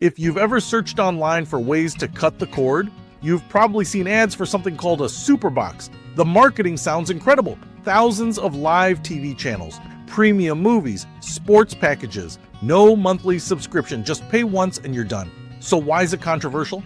If you've ever searched online for ways to cut the cord, you've probably seen ads for something called a Superbox. The marketing sounds incredible. Thousands of live TV channels, premium movies, sports packages, no monthly subscription, just pay once and you're done. So why is it controversial?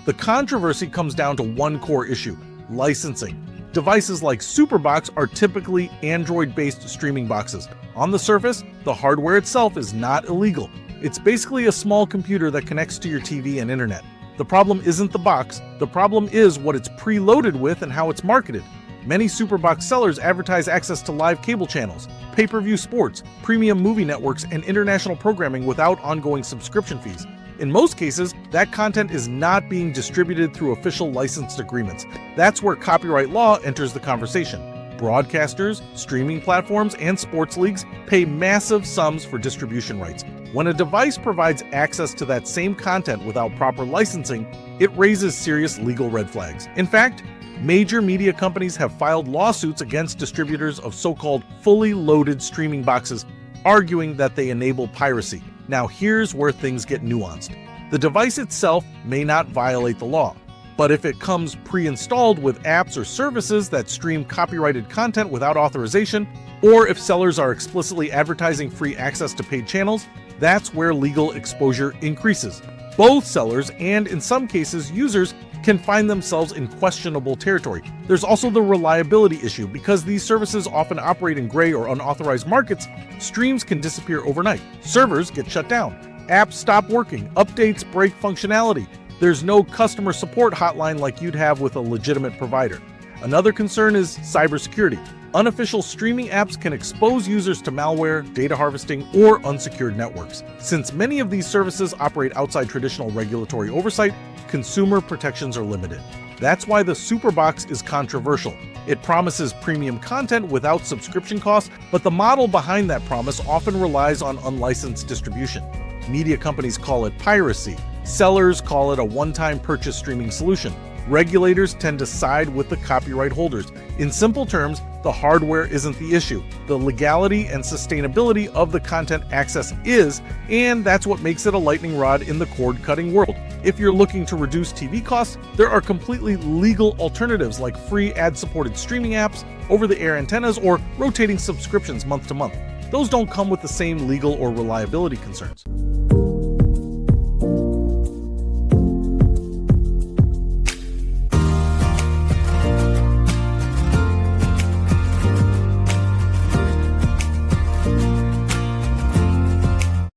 The controversy comes down to one core issue: licensing. Devices like Superbox are typically Android-based streaming boxes. On the surface, the hardware itself is not illegal. It's basically a small computer that connects to your TV and internet. The problem isn't the box, the problem is what it's preloaded with and how it's marketed. Many Superbox sellers advertise access to live cable channels, pay-per-view sports, premium movie networks, and international programming without ongoing subscription fees. In most cases, that content is not being distributed through official licensed agreements. That's where copyright law enters the conversation. Broadcasters, streaming platforms, and sports leagues pay massive sums for distribution rights. When a device provides access to that same content without proper licensing, it raises serious legal red flags. In fact, major media companies have filed lawsuits against distributors of so-called fully loaded streaming boxes, arguing that they enable piracy. Now here's where things get nuanced. The device itself may not violate the law, but if it comes pre-installed with apps or services that stream copyrighted content without authorization, or if sellers are explicitly advertising free access to paid channels, that's where legal exposure increases. Both sellers and, in some cases, users can find themselves in questionable territory. There's also the reliability issue. Because these services often operate in gray or unauthorized markets, streams can disappear overnight. Servers get shut down. Apps stop working. Updates break functionality. There's no customer support hotline like you'd have with a legitimate provider. Another concern is cybersecurity. Unofficial streaming apps can expose users to malware, data harvesting, or unsecured networks. Since many of these services operate outside traditional regulatory oversight, consumer protections are limited. That's why the Superbox is controversial. It promises premium content without subscription costs, but the model behind that promise often relies on unlicensed distribution. Media companies call it piracy. Sellers call it a one-time purchase streaming solution. Regulators tend to side with the copyright holders. In simple terms, the hardware isn't the issue. The legality and sustainability of the content access is, and that's what makes it a lightning rod in the cord-cutting world. If you're looking to reduce TV costs, there are completely legal alternatives like free ad-supported streaming apps, over-the-air antennas, or rotating subscriptions month to month. Those don't come with the same legal or reliability concerns.